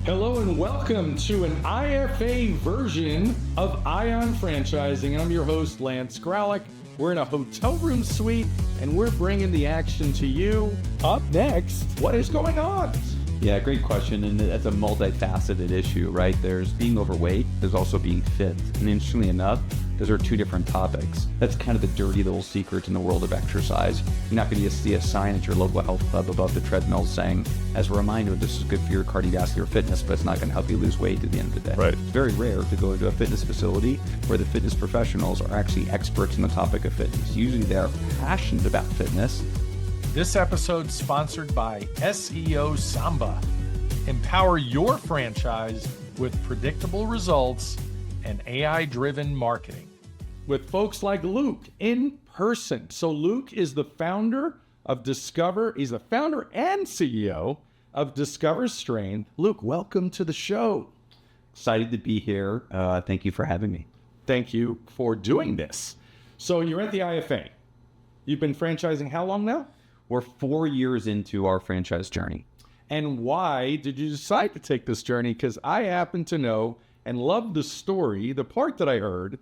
Hello and welcome to an IFA version of Ion Franchising. I'm your host, Lance Graulich. We're in a hotel room suite and we're bringing the action to you. Up next, what is going on? Yeah, great question. And that's a multifaceted issue, right? There's being overweight, there's also being fit. And interestingly enough, those are two different topics. That's kind of the dirty little secret in the world of exercise. You're not going to see a sign at your local health club above the treadmill saying, as a reminder, this is good for your cardiovascular fitness, but it's not going to help you lose weight at the end of the day. Right. It's very rare to go into a fitness facility where the fitness professionals are actually experts in the topic of fitness. Usually they're passionate about fitness. This episode sponsored by SEO Samba. Empower your franchise with predictable results and AI-driven marketing. With folks like Luke in person. So Luke is the founder of Discover. He's the founder and CEO of Discover Strength. Luke, welcome to the show. Excited to be here. Thank you for having me. Thank you for doing this. So you're at the IFA. You've been franchising how long now? We're 4 years into our franchise journey. And why did you decide to take this journey? Because I happen to know and love the story, the part that I heard.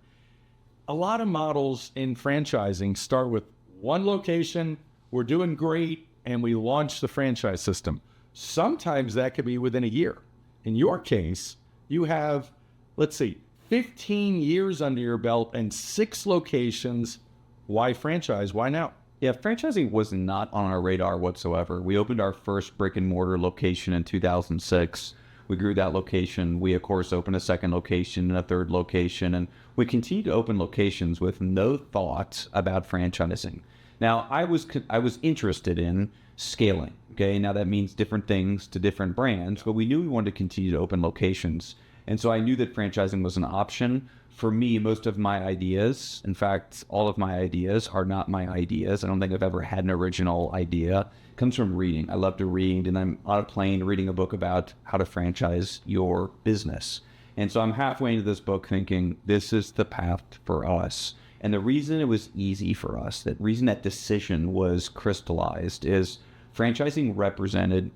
A lot of models in franchising start with one location, we're doing great, and we launch the franchise system. Sometimes that could be within a year. In your case, you have, 15 years under your belt and 6 locations. Why franchise? Why now? Yeah, franchising was not on our radar whatsoever. We opened our first brick and mortar location in 2006. We grew that location. We, of course, opened a second location and a third location, and we continued to open locations with no thought about franchising. Now, I was interested in scaling, okay? Now, that means different things to different brands, but we knew we wanted to continue to open locations. And so I knew that franchising was an option. For me, most of my ideas, in fact, all of my ideas are not my ideas. I don't think I've ever had an original idea. It comes from reading. I love to read, and I'm on a plane reading a book about how to franchise your business. And so I'm halfway into this book thinking, this is the path for us. And the reason it was easy for us, the reason that decision was crystallized is franchising represented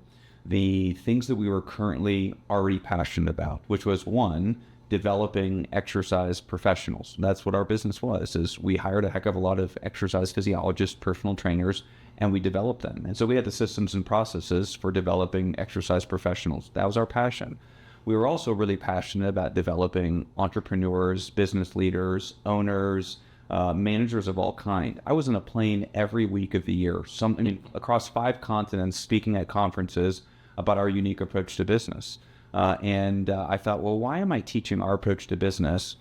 the things that we were currently already passionate about, which was one, developing exercise professionals. That's what our business was, is we hired a heck of a lot of exercise physiologists, personal trainers, and we developed them. And so we had the systems and processes for developing exercise professionals. That was our passion. We were also really passionate about developing entrepreneurs, business leaders, owners, managers of all kind. I was in a plane every week of the year, across 5 continents, speaking at conferences about our unique approach to business. And I thought, well, why am I teaching our approach to business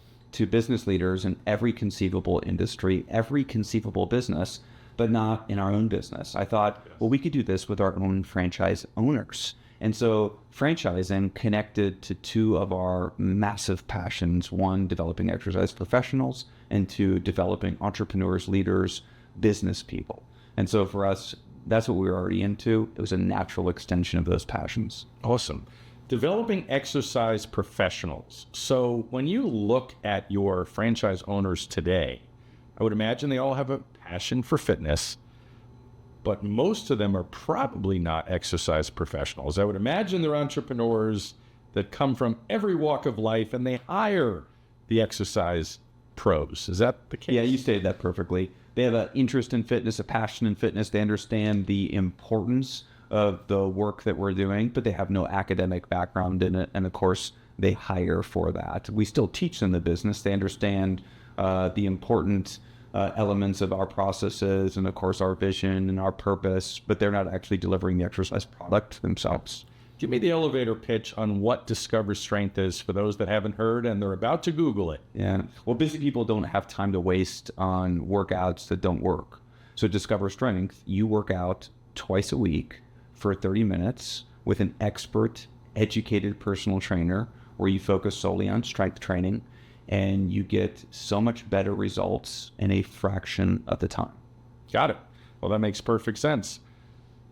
leaders in every conceivable industry, every conceivable business, but not in our own business? I thought, well, we could do this with our own franchise owners. And so franchising connected to 2 of our massive passions: 1, developing exercise professionals, and 2, developing entrepreneurs, leaders, business people. And so for us, that's what we were already into. It was a natural extension of those passions. Awesome. Developing exercise professionals. So when you look at your franchise owners today, I would imagine they all have a passion for fitness, but most of them are probably not exercise professionals. I would imagine they're entrepreneurs that come from every walk of life and they hire the exercise pros. Is that the case? Yeah, you stated that perfectly. They have an interest in fitness, a passion in fitness. They understand the importance of the work that we're doing, but they have no academic background in it. And of course, they hire for that. We still teach them the business. They understand the important elements of our processes and of course our vision and our purpose, but they're not actually delivering the exercise product themselves. Give me the elevator pitch on what Discover Strength is for those that haven't heard and they're about to Google it. Yeah. Well, busy people don't have time to waste on workouts that don't work. So Discover Strength, you work out twice a week for 30 minutes with an expert, educated personal trainer where you focus solely on strength training, and you get so much better results in a fraction of the time. Got it. Well, that makes perfect sense.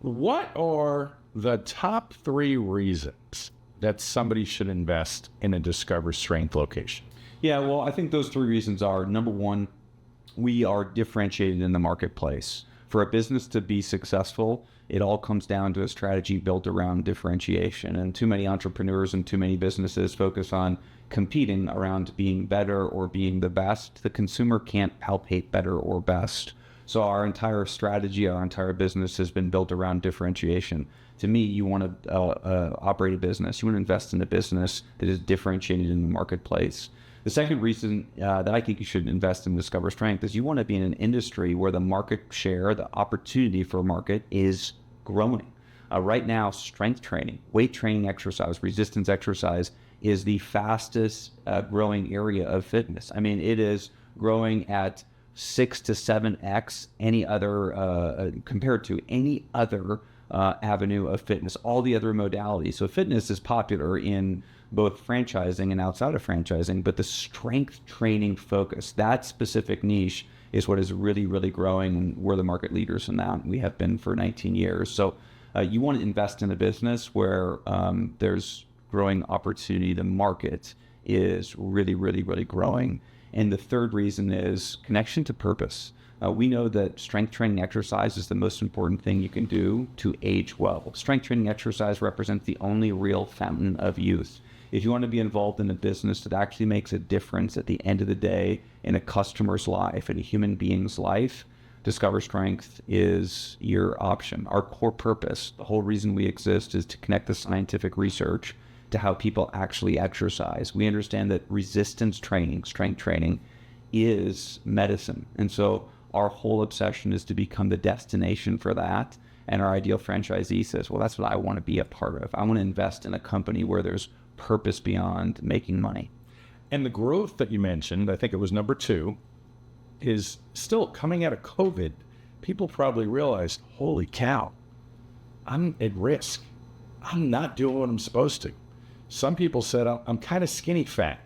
What are the top 3 reasons that somebody should invest in a Discover Strength location? Yeah, well, I think those 3 reasons are, number 1, we are differentiated in the marketplace. For a business to be successful, it all comes down to a strategy built around differentiation. And too many entrepreneurs and too many businesses focus on competing around being better or being the best. The consumer can't palpate better or best. So our entire strategy, our entire business has been built around differentiation. To me, you want to operate a business. You want to invest in a business that is differentiated in the marketplace. The second reason that I think you should invest in Discover Strength is you want to be in an industry where the market share, the opportunity for market is growing. Right now, strength training, weight training exercise, resistance exercise is the fastest growing area of fitness. I mean, it is growing at 6 to 7x any other compared to any other avenue of fitness, all the other modalities. So fitness is popular in both franchising and outside of franchising, but the strength training focus, that specific niche, is what is really, really growing, and we're the market leaders in that. We have been for 19 years. So you want to invest in a business where there's growing opportunity. The market is really, really, really growing. And the third reason is connection to purpose. We know that strength training exercise is the most important thing you can do to age well. Strength training exercise represents the only real fountain of youth. If you want to be involved in a business that actually makes a difference at the end of the day in a customer's life, in a human being's life, Discover Strength is your option. Our core purpose, the whole reason we exist, is to connect the scientific research to how people actually exercise. We understand that resistance training, strength training, is medicine. And so our whole obsession is to become the destination for that. And our ideal franchisee says, well, that's what I want to be a part of. I want to invest in a company where there's purpose beyond making money. And the growth that you mentioned, I think it was number 2, is still coming out of COVID. People probably realized, holy cow, I'm at risk. I'm not doing what I'm supposed to. Some people said, I'm kind of skinny fat.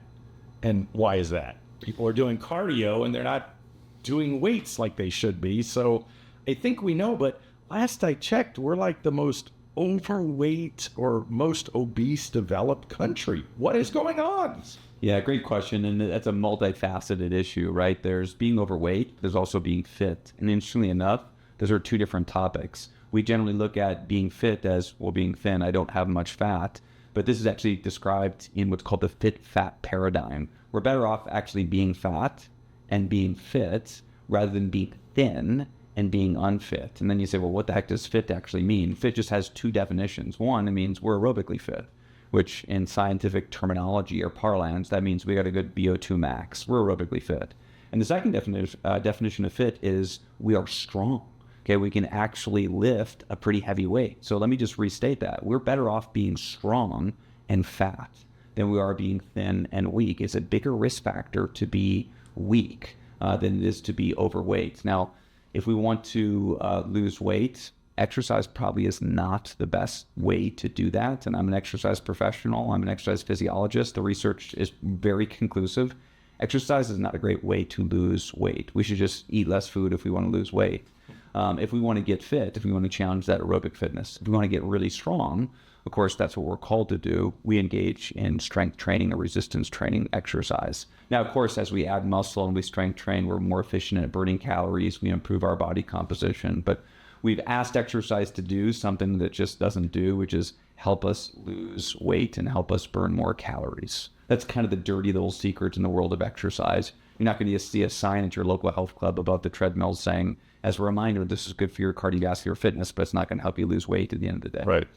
And why is that? People are doing cardio and they're not doing weights like they should be. So I think we know, but last I checked, we're like the most overweight or most obese developed country. What is going on? Yeah, great question. And that's a multifaceted issue, right? There's being overweight. There's also being fit. And interestingly enough, those are two different topics. We generally look at being fit as, well, being thin, I don't have much fat. But this is actually described in what's called the fit-fat paradigm. We're better off actually being fat and being fit rather than being thin and being unfit. And then you say, well, what the heck does fit actually mean? Fit just has two definitions. One, it means we're aerobically fit, which in scientific terminology or parlance, that means we got a good VO2 max. We're aerobically fit. And the second definition of fit is we are strong. Okay, we can actually lift a pretty heavy weight. So let me just restate that. We're better off being strong and fat than we are being thin and weak. It's a bigger risk factor to be weak than it is to be overweight. Now, if we want to lose weight, exercise probably is not the best way to do that. And I'm an exercise professional. I'm an exercise physiologist. The research is very conclusive. Exercise is not a great way to lose weight. We should just eat less food if we want to lose weight. If we want to get fit, if we want to challenge that aerobic fitness, if we want to get really strong, of course, that's what we're called to do. We engage in strength training or resistance training exercise. Now, of course, as we add muscle and we strength train, we're more efficient at burning calories. We improve our body composition. But we've asked exercise to do something that just doesn't do, which is help us lose weight and help us burn more calories. That's kind of the dirty little secret in the world of exercise. You're not going to see a sign at your local health club above the treadmill saying, as a reminder, this is good for your cardiovascular fitness, but it's not going to help you lose weight at the end of the day. Right.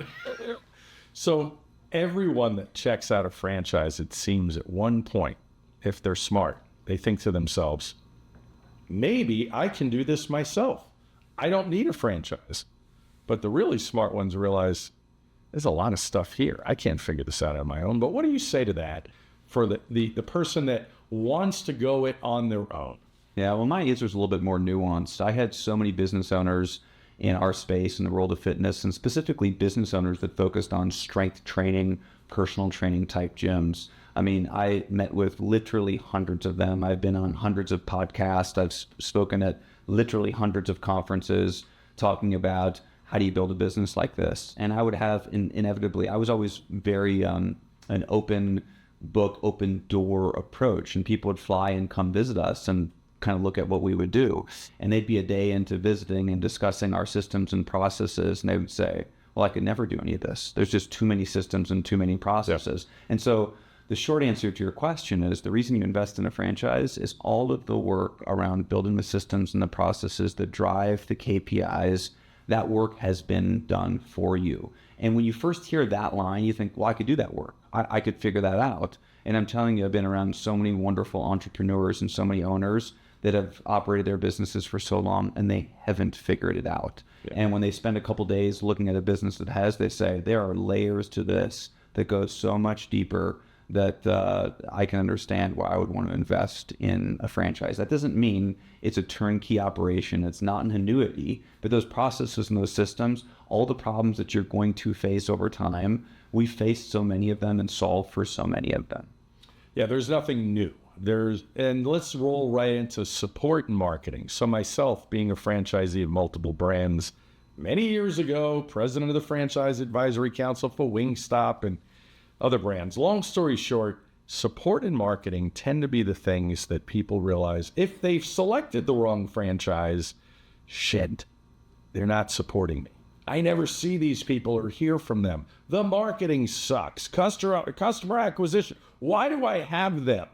So everyone that checks out a franchise, it seems at one point, if they're smart, they think to themselves, maybe I can do this myself. I don't need a franchise. But the really smart ones realize there's a lot of stuff here. I can't figure this out on my own. But what do you say to that for the person that wants to go it on their own? Yeah, well, my answer is a little bit more nuanced. I had so many business owners in our space in the world of fitness, and specifically business owners that focused on strength training, personal training type gyms. I mean, I met with literally hundreds of them. I've been on hundreds of podcasts. I've spoken at literally hundreds of conferences talking about how do you build a business like this. And I would have inevitably, I was always very an open book, open door approach, and people would fly and come visit us and kind of look at what we would do. And they'd be a day into visiting and discussing our systems and processes. And they would say, well, I could never do any of this. There's just too many systems and too many processes. Yeah. And so the short answer to your question is the reason you invest in a franchise is all of the work around building the systems and the processes that drive the KPIs. That work has been done for you. And when you first hear that line, you think, well, I could do that work. I could figure that out. And I'm telling you, I've been around so many wonderful entrepreneurs and so many owners that have operated their businesses for so long and they haven't figured it out. Yeah. And when they spend a couple days looking at a business that has, they say, there are layers to this that go so much deeper that I can understand why I would want to invest in a franchise. That doesn't mean it's a turnkey operation. It's not an annuity, but those processes and those systems, all the problems that you're going to face over time, we faced so many of them and solved for so many of them. Yeah, there's nothing new. And let's roll right into support and marketing. So myself, being a franchisee of multiple brands, many years ago, president of the Franchise Advisory Council for Wingstop and other brands. Long story short, support and marketing tend to be the things that people realize if they've selected the wrong franchise, shit, they're not supporting me. I never see these people or hear from them. The marketing sucks. Customer acquisition. Why do I have them?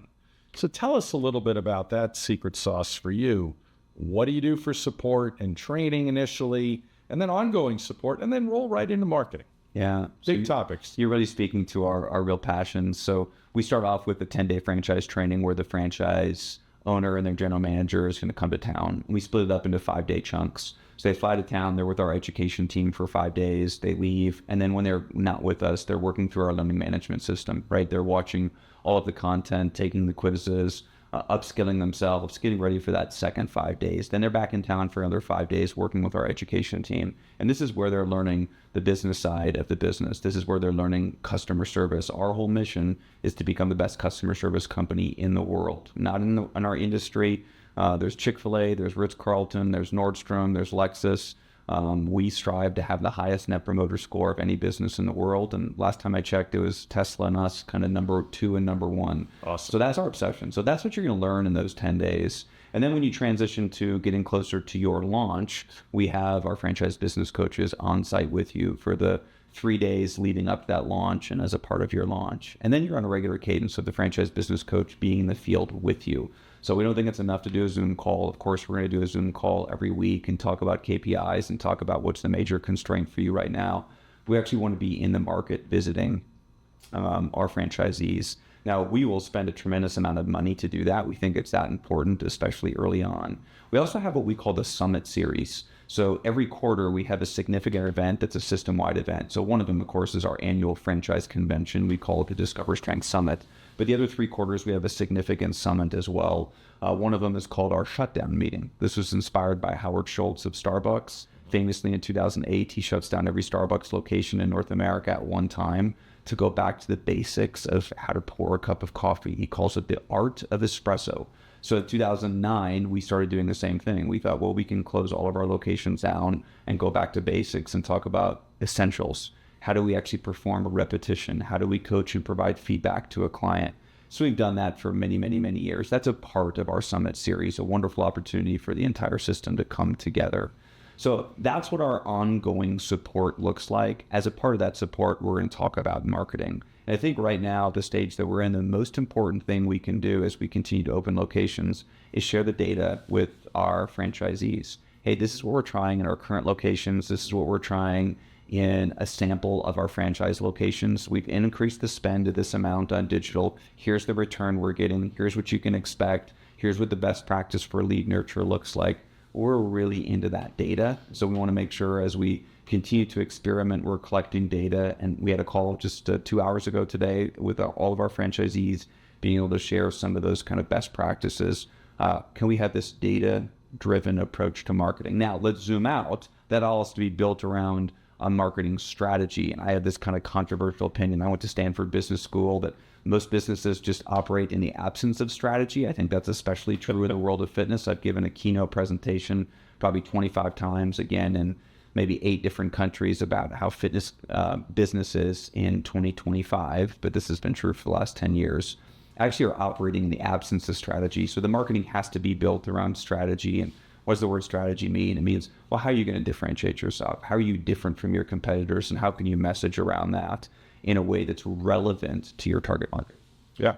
So tell us a little bit about that secret sauce for you. What do you do for support and training initially, and then ongoing support, and then roll right into marketing? Yeah. Big topics. You're really speaking to our real passions. So we start off with the 10-day franchise training where the franchise owner and their general manager is going to come to town. We split it up into 5-day chunks. So they fly to town, they're with our education team for 5 days, they leave, and then when they're not with us, they're working through our learning management system, right? They're watching all of the content, taking the quizzes, upskilling themselves, getting ready for that second 5 days. Then they're back in town for another 5 days working with our education team. And this is where they're learning the business side of the business. This is where they're learning customer service. Our whole mission is to become the best customer service company in the world, not in our industry. There's Chick-fil-A, there's Ritz Carlton, there's Nordstrom, there's Lexus. We strive to have the highest net promoter score of any business in the world. And last time I checked, it was Tesla and us kind of number 2 and number 1. Awesome. So that's our obsession. So that's what you're going to learn in those 10 days. And then when you transition to getting closer to your launch, we have our franchise business coaches on site with you for the 3 days leading up to that launch and as a part of your launch. And then you're on a regular cadence of the franchise business coach being in the field with you. So we don't think it's enough to do a Zoom call. Of course, we're going to do a Zoom call every week and talk about KPIs and talk about what's the major constraint for you right now. We actually want to be in the market visiting our franchisees. Now, we will spend a tremendous amount of money to do that. We think it's that important, especially early on. We also have what we call the Summit Series. So every quarter, we have a significant event that's a system-wide event. So one of them, of course, is our annual franchise convention. We call it the Discover Strength Summit. But the other 3 quarters, we have a significant summit as well. One of them is called our shutdown meeting. This was inspired by Howard Schultz of Starbucks. Famously, in 2008, he shuts down every Starbucks location in North America at one time to go back to the basics of how to pour a cup of coffee. He calls it the art of espresso. So in 2009, we started doing the same thing. We thought, well, we can close all of our locations down and go back to basics and talk about essentials. How do we actually perform a repetition? How do we coach and provide feedback to a client? So we've done that for many, many, many years. That's a part of our Summit Series, a wonderful opportunity for the entire system to come together. So that's what our ongoing support looks like. As a part of that support, we're going to talk about marketing. And I think right now, the stage that we're in, the most important thing we can do as we continue to open locations is share the data with our franchisees. Hey, this is what we're trying in our current locations. This is what we're trying in a sample of our franchise locations. We've increased the spend to this amount on digital. Here's the return we're getting. Here's what you can expect. Here's what the best practice for lead nurture looks like. We're really into that data. So we want to make sure as we continue to experiment, we're collecting data. And we had a call just 2 hours ago today with all of our franchisees being able to share some of those kind of best practices. Can we have this data-driven approach to marketing? Now, let's zoom out. That all has to be built around a marketing strategy. And I have this kind of controversial opinion. I went to Stanford Business School that most businesses just operate in the absence of strategy. I think that's especially true in the world of fitness. I've given a keynote presentation probably 25 times, again, in maybe 8 different countries about how fitness business is in 2025, but this has been true for the last 10 years. actually are operating in the absence of strategy. So the marketing has to be built around strategy. And what does the word strategy mean? It means, well, how are you going to differentiate yourself? How are you different from your competitors? And how can you message around that in a way that's relevant to your target market? Yeah,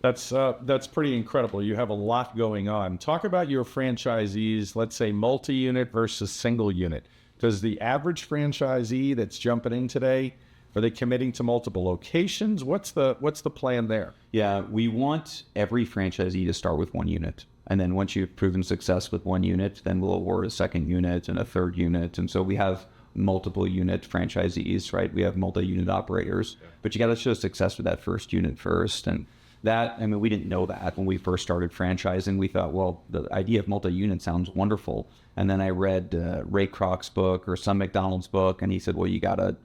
that's pretty incredible. You have a lot going on. Talk about your franchisees, let's say multi-unit versus single unit. Does the average franchisee that's jumping in today, are they committing to multiple locations? What's the plan there? Yeah, we want every franchisee to start with one unit. And then once you've proven success with one unit, then we'll award a second unit and a third unit. And so we have multiple unit franchisees, right? We have multi-unit operators, but you got to show success with that first unit first. And that, I mean, we didn't know that when we first started franchising. We thought, well, the idea of multi-unit sounds wonderful. And then I read Ray Kroc's book or some McDonald's book, and he said, well, you gotta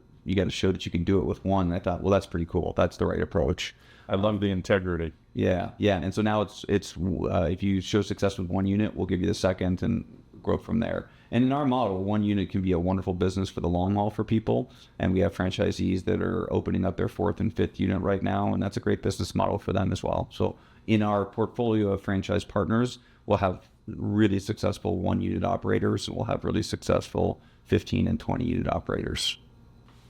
show that you can do it with one. And I thought, well, that's pretty cool. That's the right approach. I love the integrity. Yeah. And so now it's if you show success with one unit, we'll give you the second and grow from there. And in our model, one unit can be a wonderful business for the long haul for people. And we have franchisees that are opening up their fourth and fifth unit right now, and that's a great business model for them as well. So in our portfolio of franchise partners, we'll have really successful one unit operators, and we'll have really successful 15 and 20 unit operators.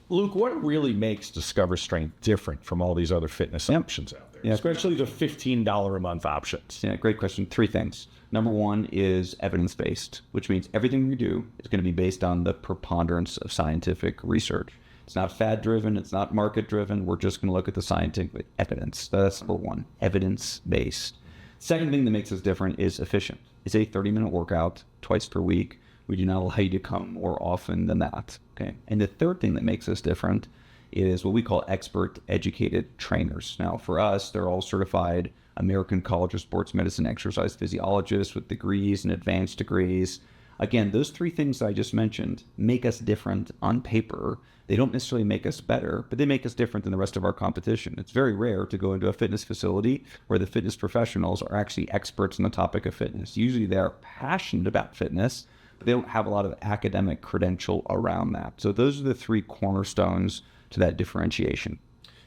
Luke, what really makes Discover Strength different from all these other fitness options out there, especially the $15 a month options? Yeah, great question. Three things. Number one is evidence-based, which means everything we do is going to be based on the preponderance of scientific research. It's not fad-driven. It's not market-driven. We're just going to look at the scientific evidence. That's number one, evidence-based. Second thing that makes us different is efficient. It's a 30-minute workout twice per week. We do not allow you to come more often than that. Okay. And the third thing that makes us different is what we call expert educated trainers. Now, for us, they're all certified American College of Sports Medicine exercise physiologists with degrees and advanced degrees. Again, those three things that I just mentioned make us different on paper. They don't necessarily make us better, but they make us different than the rest of our competition. It's very rare to go into a fitness facility where the fitness professionals are actually experts on the topic of fitness. Usually they're passionate about fitness, but they don't have a lot of academic credential around that. So those are the three cornerstones to that differentiation.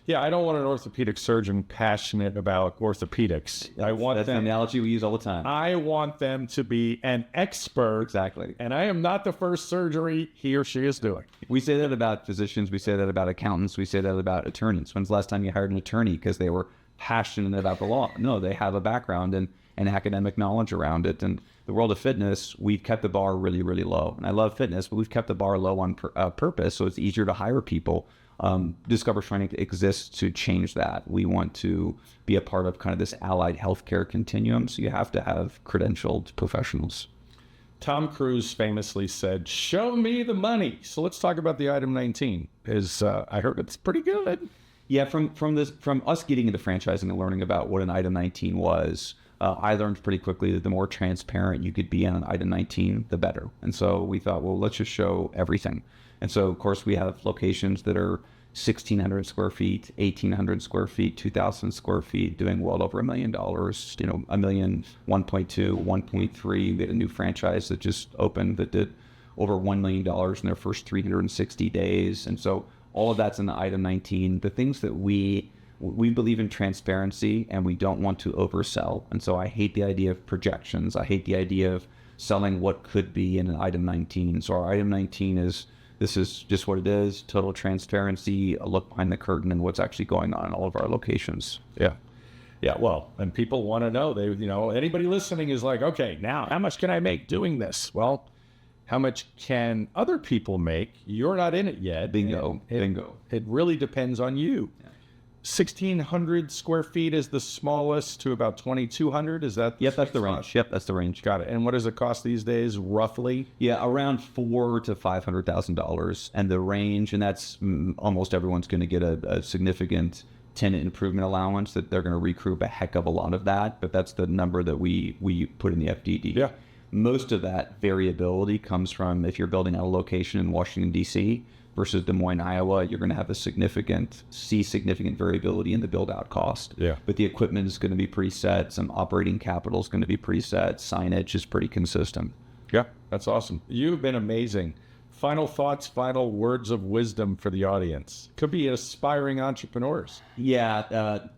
Yeah, I don't want an orthopedic surgeon passionate about orthopedics. That's an analogy we use all the time. I want them to be an expert. Exactly. And I am not the first surgery he or she is doing. We say that about physicians. We say that about accountants. We say that about attorneys. When's the last time you hired an attorney because they were passionate about the law? No, they have a background and academic knowledge around it. And the world of fitness, we've kept the bar really, really low. And I love fitness, but we've kept the bar low on purpose, so it's easier to hire people. Discover Strength exists to change that. We want to be a part of kind of this allied healthcare continuum, so you have to have credentialed professionals. Tom Cruise famously said, "Show me the money." So let's talk about the item 19. I heard it's pretty good. Yeah, from us getting into franchising and learning about what an item 19 was, I learned pretty quickly that the more transparent you could be on an item 19, the better. And so we thought, well, let's just show everything. And so, of course, we have locations that are 1,600 square feet, 1,800 square feet, 2,000 square feet, doing well over $1 million, $1 million, 1.2, 1.3. We had a new franchise that just opened that did over $1 million in their first 360 days. And so all of that's in the item 19. The things that we believe in transparency, and we don't want to oversell. And so I hate the idea of projections. I hate the idea of selling what could be in an item 19. So our item 19 this is just what it is, total transparency, a look behind the curtain and what's actually going on in all of our locations. Yeah. Yeah, well, and people want to know. Anybody listening is like, okay, now how much can I make doing this? Well, how much can other people make? You're not in it yet. Bingo. It really depends on you. Yeah. 1,600 square feet is the smallest to about 2,200. Is that? Yep, that's the range. Yep, that's the range. Got it. And what does it cost these days, roughly? Yeah, around $400,000 to $500,000, and the range, and that's almost everyone's going to get a significant tenant improvement allowance that they're going to recoup a heck of a lot of that, but that's the number that we put in the FDD. Yeah. Most of that variability comes from if you're building out a location in Washington, D.C., versus Des Moines, Iowa, you're going to have significant variability in the build-out cost. Yeah. But the equipment is going to be preset. Some operating capital is going to be preset. Signage is pretty consistent. Yeah, that's awesome. You've been amazing. Final thoughts, final words of wisdom for the audience. Could be aspiring entrepreneurs. Yeah.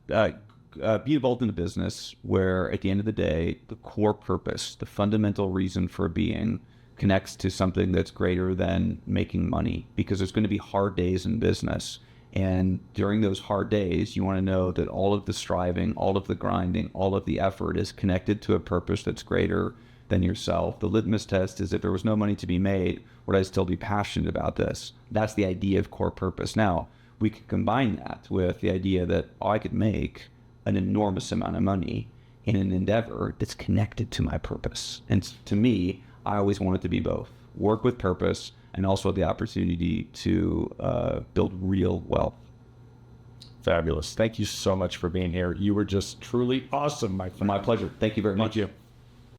be involved in a business where at the end of the day, the core purpose, the fundamental reason for being connects to something that's greater than making money, because there's going to be hard days in business. And during those hard days, you want to know that all of the striving, all of the grinding, all of the effort is connected to a purpose that's greater than yourself. The litmus test is, if there was no money to be made, would I still be passionate about this? That's the idea of core purpose. Now, we can combine that with the idea that I could make an enormous amount of money in an endeavor that's connected to my purpose. And to me, I always want it to be both. Work with purpose and also the opportunity to build real wealth. Fabulous. Thank you so much for being here. You were just truly awesome, my friend. My pleasure. Thank you very much. Thank you.